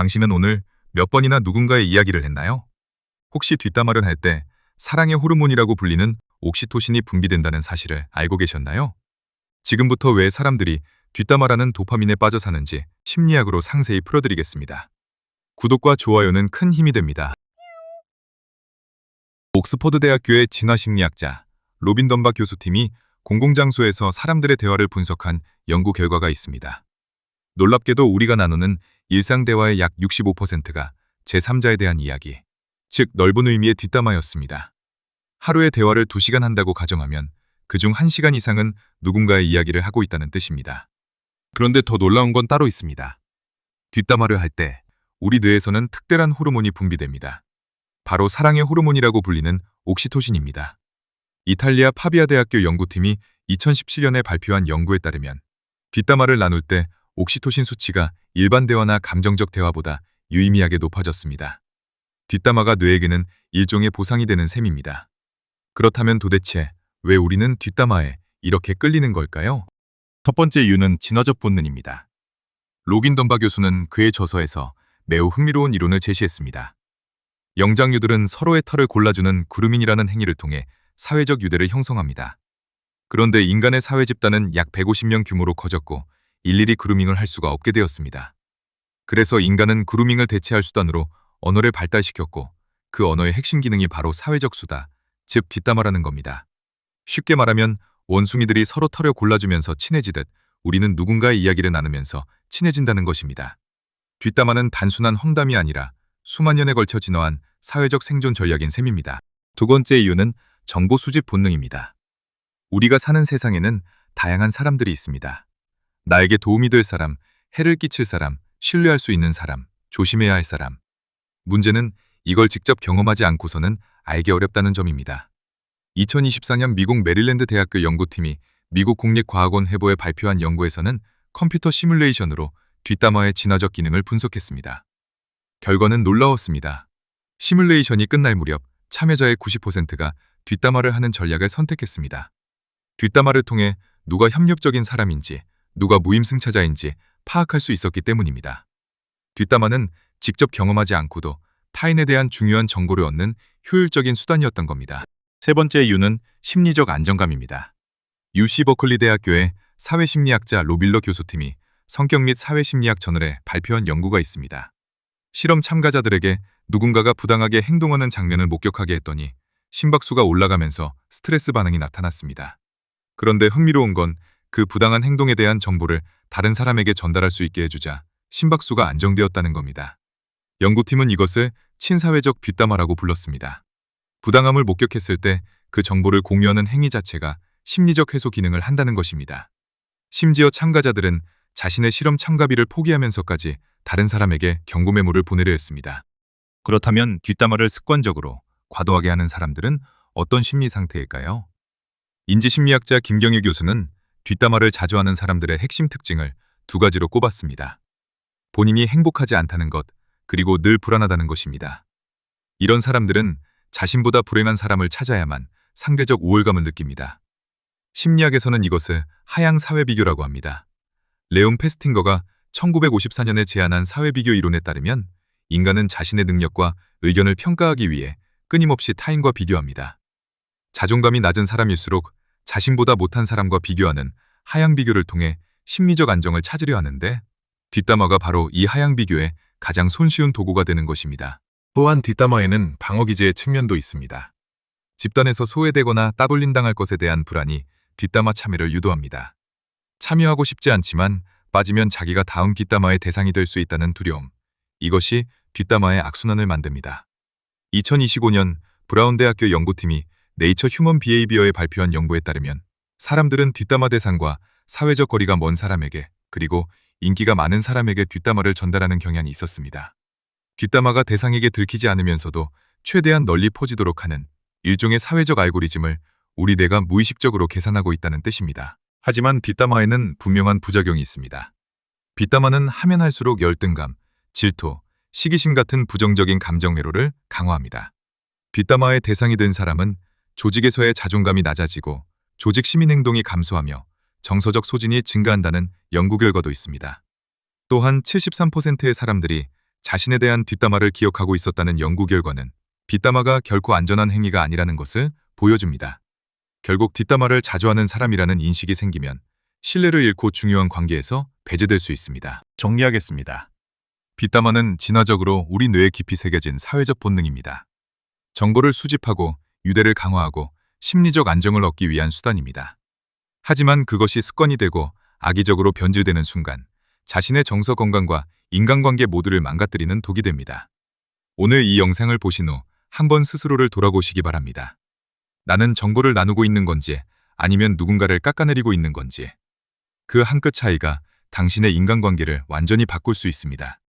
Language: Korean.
당신은 오늘 몇 번이나 누군가의 이야기를 했나요? 혹시 뒷담화를 할 때 사랑의 호르몬이라고 불리는 옥시토신이 분비된다는 사실을 알고 계셨나요? 지금부터 왜 사람들이 뒷담화라는 도파민에 빠져 사는지 심리학으로 상세히 풀어드리겠습니다. 구독과 좋아요는 큰 힘이 됩니다. 옥스퍼드 대학교의 진화심리학자 로빈 덤바 교수팀이 공공장소에서 사람들의 대화를 분석한 연구 결과가 있습니다. 놀랍게도 우리가 나누는 일상 대화의 약 65%가 제3자에 대한 이야기, 즉 넓은 의미의 뒷담화였습니다. 하루에 대화를 2시간 한다고 가정하면 그중 1시간 이상은 누군가의 이야기를 하고 있다는 뜻입니다. 그런데 더 놀라운 건 따로 있습니다. 뒷담화를 할 때 우리 뇌에서는 특별한 호르몬이 분비됩니다. 바로 사랑의 호르몬이라고 불리는 옥시토신입니다. 이탈리아 파비아 대학교 연구팀이 2017년에 발표한 연구에 따르면 뒷담화를 나눌 때 옥시토신 수치가 일반 대화나 감정적 대화보다 유의미하게 높아졌습니다. 뒷담화가 뇌에게는 일종의 보상이 되는 셈입니다. 그렇다면 도대체 왜 우리는 뒷담화에 이렇게 끌리는 걸까요? 첫 번째 이유는 진화적 본능입니다. 로빈 덤바 교수는 그의 저서에서 매우 흥미로운 이론을 제시했습니다. 영장류들은 서로의 털을 골라주는 그루밍이라는 행위를 통해 사회적 유대를 형성합니다. 그런데 인간의 사회 집단은 약 150명 규모로 커졌고 일일이 그루밍을 할 수가 없게 되었습니다. 그래서 인간은 그루밍을 대체할 수단으로 언어를 발달시켰고 그 언어의 핵심 기능이 바로 사회적 수다, 즉 뒷담화라는 겁니다. 쉽게 말하면 원숭이들이 서로 털을 골라주면서 친해지듯 우리는 누군가의 이야기를 나누면서 친해진다는 것입니다. 뒷담화는 단순한 험담이 아니라 수만 년에 걸쳐 진화한 사회적 생존 전략인 셈입니다. 두 번째 이유는 정보 수집 본능입니다. 우리가 사는 세상에는 다양한 사람들이 있습니다. 나에게 도움이 될 사람, 해를 끼칠 사람, 신뢰할 수 있는 사람, 조심해야 할 사람. 문제는 이걸 직접 경험하지 않고서는 알기 어렵다는 점입니다. 2024년 미국 메릴랜드 대학교 연구팀이 미국 국립과학원 회보에 발표한 연구에서는 컴퓨터 시뮬레이션으로 뒷담화의 진화적 기능을 분석했습니다. 결과는 놀라웠습니다. 시뮬레이션이 끝날 무렵 참여자의 90%가 뒷담화를 하는 전략을 선택했습니다. 뒷담화를 통해 누가 협력적인 사람인지, 누가 무임승차자인지 파악할 수 있었기 때문입니다. 뒷담화는 직접 경험하지 않고도 타인에 대한 중요한 정보를 얻는 효율적인 수단이었던 겁니다. 세 번째 이유는 심리적 안정감입니다. UC 버클리 대학교의 사회심리학자 로빌러 교수팀이 성격 및 사회심리학 저널에 발표한 연구가 있습니다. 실험 참가자들에게 누군가가 부당하게 행동하는 장면을 목격하게 했더니 심박수가 올라가면서 스트레스 반응이 나타났습니다. 그런데 흥미로운 건 그 부당한 행동에 대한 정보를 다른 사람에게 전달할 수 있게 해주자 심박수가 안정되었다는 겁니다. 연구팀은 이것을 친사회적 뒷담화라고 불렀습니다. 부당함을 목격했을 때 그 정보를 공유하는 행위 자체가 심리적 해소 기능을 한다는 것입니다. 심지어 참가자들은 자신의 실험 참가비를 포기하면서까지 다른 사람에게 경고 메모를 보내려 했습니다. 그렇다면 뒷담화를 습관적으로 과도하게 하는 사람들은 어떤 심리 상태일까요? 인지심리학자 김경일 교수는 뒷담화를 자주 하는 사람들의 핵심 특징을 2가지로 꼽았습니다. 본인이 행복하지 않다는 것, 그리고 늘 불안하다는 것입니다. 이런 사람들은 자신보다 불행한 사람을 찾아야만 상대적 우월감을 느낍니다. 심리학에서는 이것을 하향 사회비교라고 합니다. 레온 페스팅거가 1954년에 제안한 사회비교 이론에 따르면 인간은 자신의 능력과 의견을 평가하기 위해 끊임없이 타인과 비교합니다. 자존감이 낮은 사람일수록 자신보다 못한 사람과 비교하는 하향 비교를 통해 심리적 안정을 찾으려 하는데 뒷담화가 바로 이 하향 비교의 가장 손쉬운 도구가 되는 것입니다. 또한 뒷담화에는 방어기제의 측면도 있습니다. 집단에서 소외되거나 따돌림당할 것에 대한 불안이 뒷담화 참여를 유도합니다. 참여하고 싶지 않지만 빠지면 자기가 다음 뒷담화의 대상이 될 수 있다는 두려움. 이것이 뒷담화의 악순환을 만듭니다. 2025년 브라운 대학교 연구팀이 네이처 휴먼 비헤이비어에 발표한 연구에 따르면 사람들은 뒷담화 대상과 사회적 거리가 먼 사람에게 그리고 인기가 많은 사람에게 뒷담화를 전달하는 경향이 있었습니다. 뒷담화가 대상에게 들키지 않으면서도 최대한 널리 퍼지도록 하는 일종의 사회적 알고리즘을 우리 뇌가 무의식적으로 계산하고 있다는 뜻입니다. 하지만 뒷담화에는 분명한 부작용이 있습니다. 뒷담화는 하면 할수록 열등감, 질투, 시기심 같은 부정적인 감정 회로를 강화합니다. 뒷담화의 대상이 된 사람은 조직에서의 자존감이 낮아지고 조직 시민 행동이 감소하며 정서적 소진이 증가한다는 연구 결과도 있습니다. 또한 73%의 사람들이 자신에 대한 뒷담화를 기억하고 있었다는 연구 결과는 뒷담화가 결코 안전한 행위가 아니라는 것을 보여줍니다. 결국 뒷담화를 자주 하는 사람이라는 인식이 생기면 신뢰를 잃고 중요한 관계에서 배제될 수 있습니다. 정리하겠습니다. 뒷담화는 진화적으로 우리 뇌에 깊이 새겨진 사회적 본능입니다. 정보를 수집하고 유대를 강화하고 심리적 안정을 얻기 위한 수단입니다. 하지만 그것이 습관이 되고 악의적으로 변질되는 순간 자신의 정서 건강과 인간관계 모두를 망가뜨리는 독이 됩니다. 오늘 이 영상을 보신 후 한번 스스로를 돌아보시기 바랍니다. 나는 정보를 나누고 있는 건지 아니면 누군가를 깎아내리고 있는 건지. 그 한 끗 차이가 당신의 인간관계를 완전히 바꿀 수 있습니다.